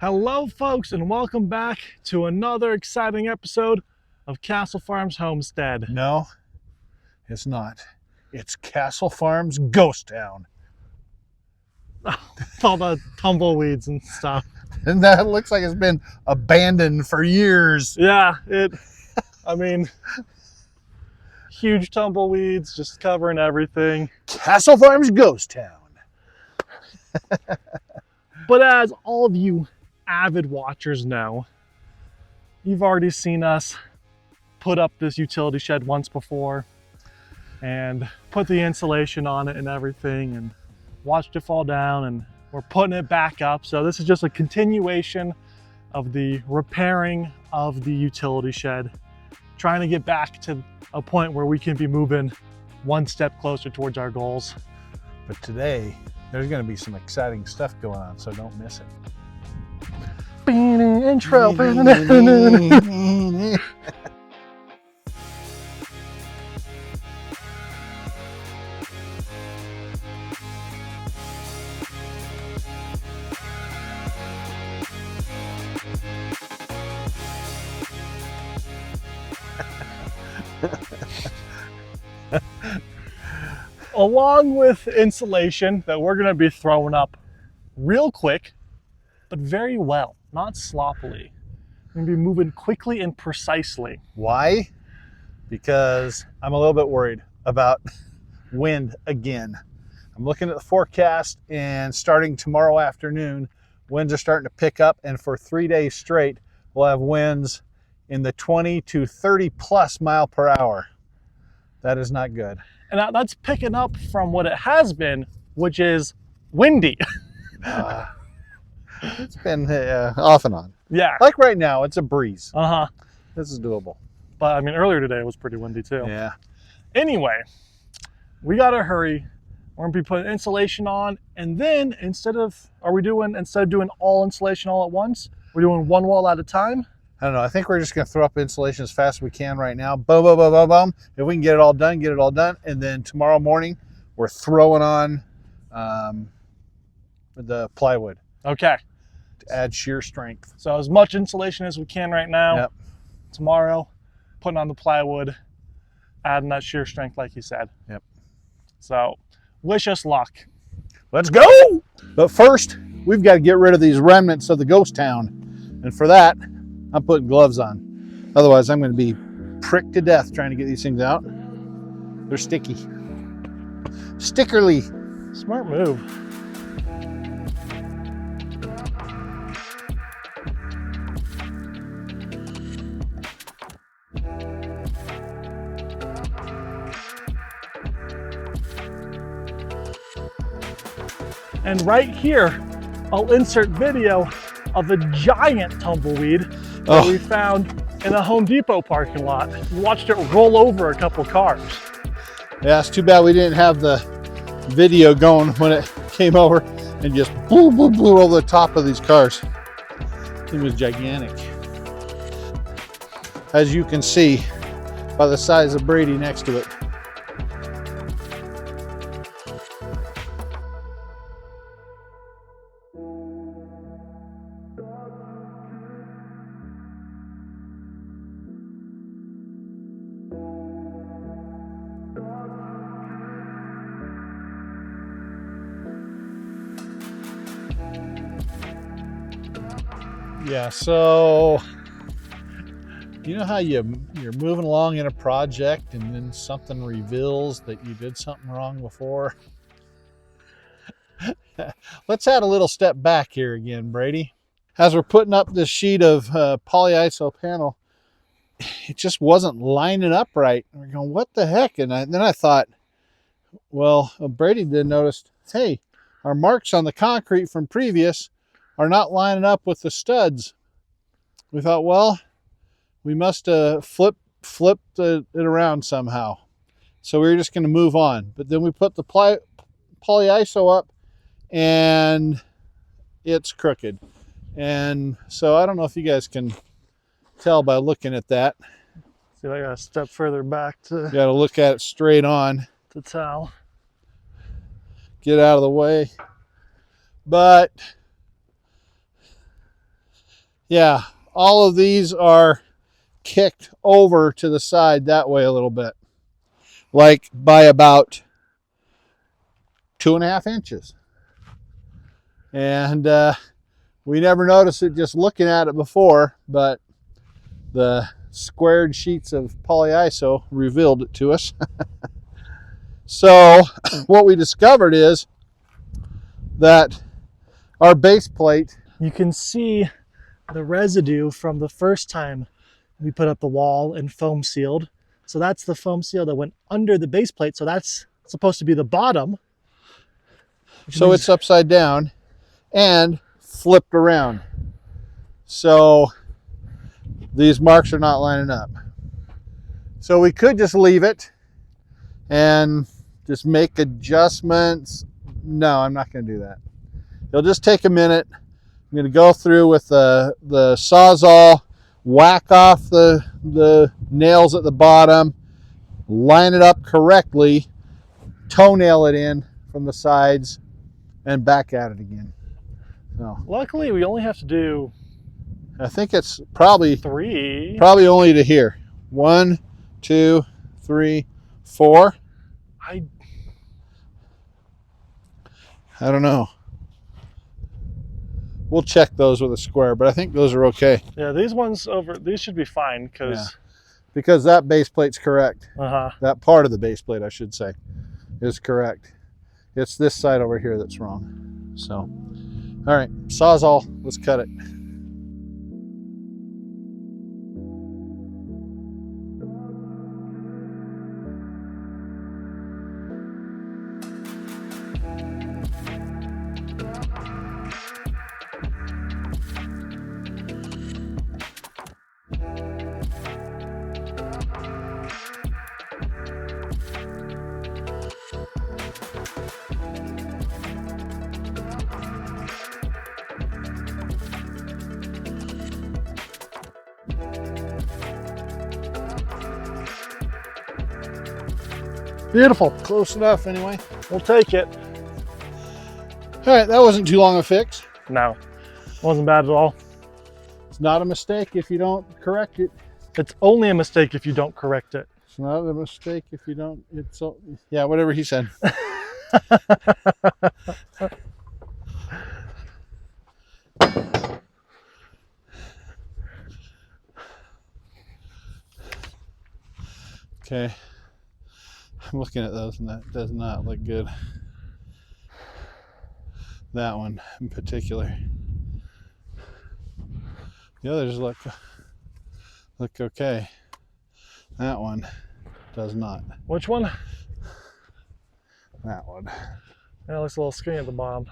Hello folks, and welcome back to another exciting episode of Castle Farms Homestead. No, it's not. It's Castle Farms Ghost Town. All the tumbleweeds and stuff. And that looks like it's been abandoned for years. Yeah, huge tumbleweeds just covering everything. Castle Farms Ghost Town. But as all of you avid watchers know, you've already seen us put up this utility shed once before and put the insulation on it and everything and watched it fall down, and we're putting it back up. So this is just a continuation of the repairing of the utility shed, trying to get back to a point where we can be moving one step closer towards our goals. But today, there's going to be some exciting stuff going on, so don't miss it. Intro. Along with insulation that we're going to be throwing up real quick, but very well, not sloppily. We're going to be moving quickly and precisely. Why? Because I'm a little bit worried about wind again. I'm looking at the forecast, and starting tomorrow afternoon, winds are starting to pick up, and for 3 days straight, we'll have winds in the 20 to 30 plus mile per hour. That is not good. And that's picking up from what it has been, which is windy. It's been off and on. Yeah. Like right now, it's a breeze. Uh-huh. This is doable. But I mean, earlier today it was pretty windy too. Yeah. Anyway, we gotta hurry. We're gonna be putting insulation on, and then instead of doing all insulation all at once, we're doing one wall at a time. I don't know. I think we're just going to throw up insulation as fast as we can right now. Boom, boom, boom, boom, boom. If we can get it all done, get it all done. And then tomorrow morning, we're throwing on the plywood. Okay. To add shear strength. So as much insulation as we can right now. Yep. Tomorrow, putting on the plywood, adding that shear strength like you said. Yep. So wish us luck. Let's go! But first, we've got to get rid of these remnants of the ghost town. And for that, I'm putting gloves on. Otherwise, I'm going to be pricked to death trying to get these things out. They're sticky. Stickerly. Smart move. And right here, I'll insert video of a giant tumbleweed that we found in a Home Depot parking lot. We watched it roll over a couple cars. Yeah, it's too bad we didn't have the video going when it came over and just blew over the top of these cars. It was gigantic. As you can see by the size of Brady next to it. Yeah, so you know how you're moving along in a project and then something reveals that you did something wrong before? Let's add a little step back here again, Brady. As we're putting up this sheet of polyiso panel, it just wasn't lining up right. We're going, what the heck? And then I thought, well, Brady did notice, hey, our marks on the concrete from previous are not lining up with the studs. We thought, well, we must flip it around somehow. So we were just going to move on. But then we put the polyiso up, and it's crooked. And so I don't know if you guys can tell by looking at that. See, I got to step further back to. You got to look at it straight on. To tell. Get out of the way. But Yeah, all of these are kicked over to the side that way a little bit, like by about 2.5 inches. And we never noticed it just looking at it before, but the squared sheets of polyiso revealed it to us. So what we discovered is that our base plate, You can see the residue from the first time we put up the wall and foam sealed. So that's the foam seal that went under the base plate. So that's supposed to be the bottom. so it's upside down and flipped around. So these marks are not lining up. So we could just leave it and just make adjustments. No, I'm not going to do that. It'll just take a minute. I'm going to go through with the Sawzall, whack off the nails at the bottom, line it up correctly, toenail it in from the sides, and back at it again. So Luckily, we only have to do I think it's probably 3. only to here. 1, 2, 3, 4. I don't know. We'll check those with a square, but I think those are okay. Yeah, these ones these should be fine because that base plate's correct. Uh-huh. That part of the base plate, I should say, is correct. It's this side over here that's wrong. So, all right, Sawzall, let's cut it. Beautiful. Close enough anyway. We'll take it. All right, that wasn't too long a fix. No, wasn't bad at all. It's not a mistake if you don't correct it. It's only a mistake if you don't correct it. It's not a mistake if you don't, yeah, whatever he said. Okay, I'm looking at those and that does not look good. That one in particular. The others look okay. That one does not. Which one? That one. Yeah, it looks a little skinny at the bottom.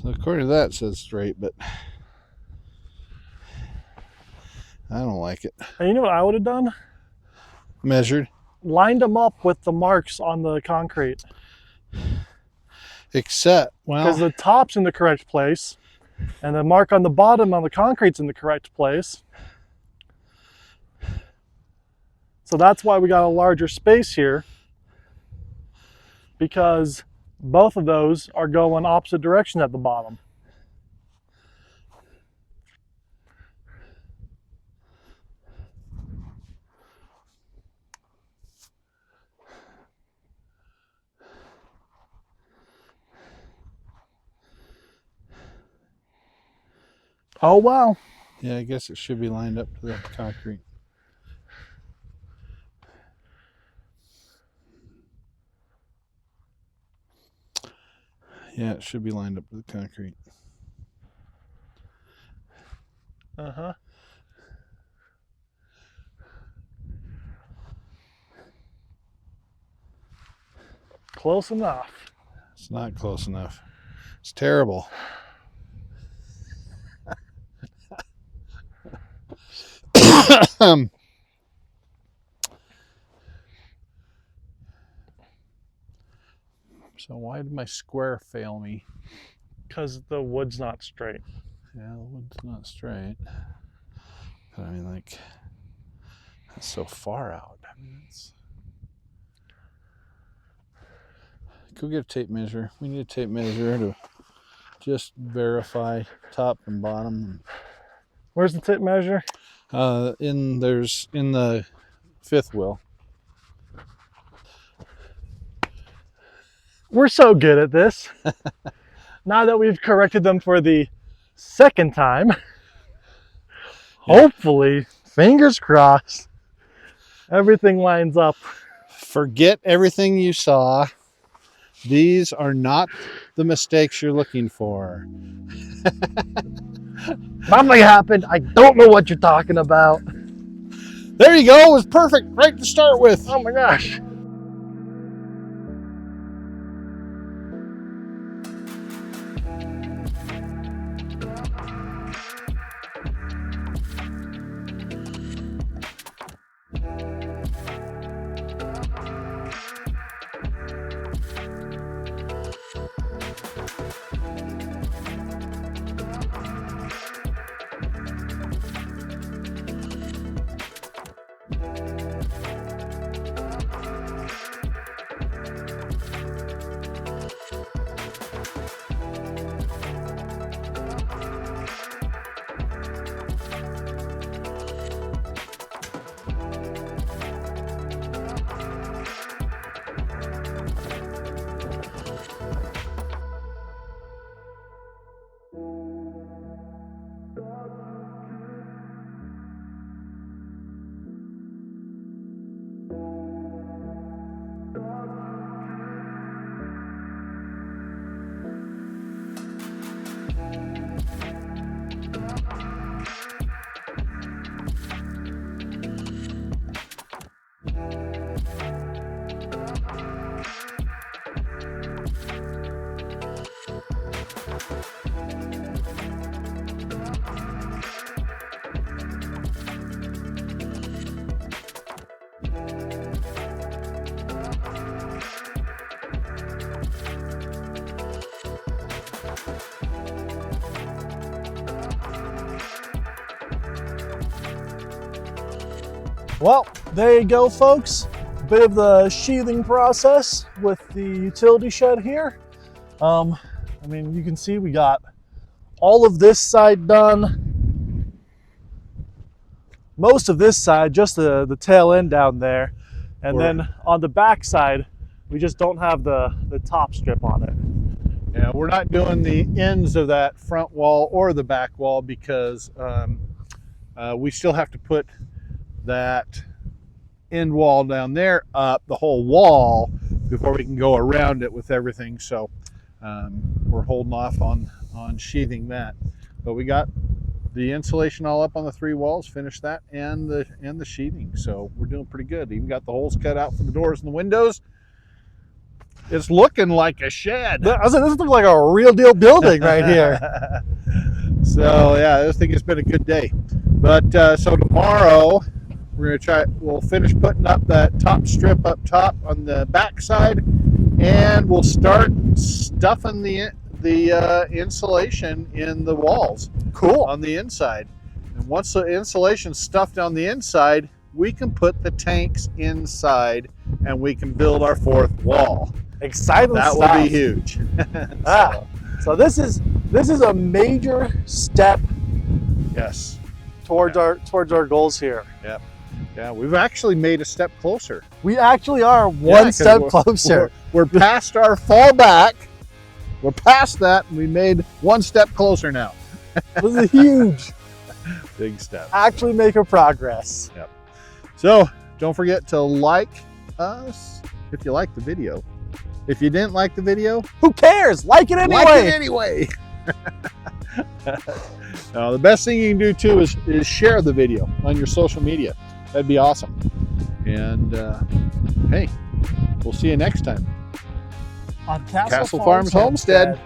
So according to that, it says straight, but I don't like it. And you know what I would have done? Measured. Lined them up with the marks on the concrete. Except, well, because the top's in the correct place and the mark on the bottom on the concrete's in the correct place. So that's why we got a larger space here, because both of those are going opposite direction at the bottom. Oh, wow. yeah, I guess it should be lined up to the concrete. Yeah, it should be lined up to the concrete. Uh-huh. Close enough. It's not close enough. It's terrible. So why did my square fail me? Because the wood's not straight. Yeah, the wood's not straight. But I mean, like, that's so far out. I mean, it's... Go get a tape measure. We need a tape measure to just verify top and bottom. Where's the tape measure? In the fifth wheel. We're so good at this. Now that we've corrected them for the second time, hopefully, fingers crossed, everything lines up. Forget everything you saw. These are not the mistakes you're looking for. Nothing happened. I don't know what you're talking about. There you go. It was perfect right to start with. Oh my gosh. Well, there you go, folks. A bit of the sheathing process with the utility shed here. I mean, you can see we got all of this side done. Most of this side, just the tail end down there. And then on the back side, we just don't have the top strip on it. Yeah, we're not doing the ends of that front wall or the back wall because we still have to put that end wall down there up, the whole wall, before we can go around it with everything. So we're holding off on sheathing that. But we got the insulation all up on the 3 walls, finished that, and the sheathing. So we're doing pretty good. Even got the holes cut out for the doors and the windows. It's looking like a shed. I said, this looks like a real deal building right here. So yeah, I think it's been a good day. But so tomorrow we'll finish putting up that top strip up top on the back side, and we'll start stuffing the insulation in the walls. Cool. On the inside. And once the insulation's stuffed on the inside, we can put the tanks inside and we can build our 4th wall. Exciting That stuff. will be huge. So this is a major step, yes, towards our goals here. Yep. Yeah, we've actually made a step closer. We actually are one step closer. We're past our fallback. We're past that, and we made 1 step closer now. This is huge. Big step. Actually making progress. Yep. So don't forget to like us if you like the video. If you didn't like the video, who cares? Like it anyway. Like it anyway. Now, the best thing you can do too is share the video on your social media. That'd be awesome. And hey, we'll see you next time On Castle Farms Homestead.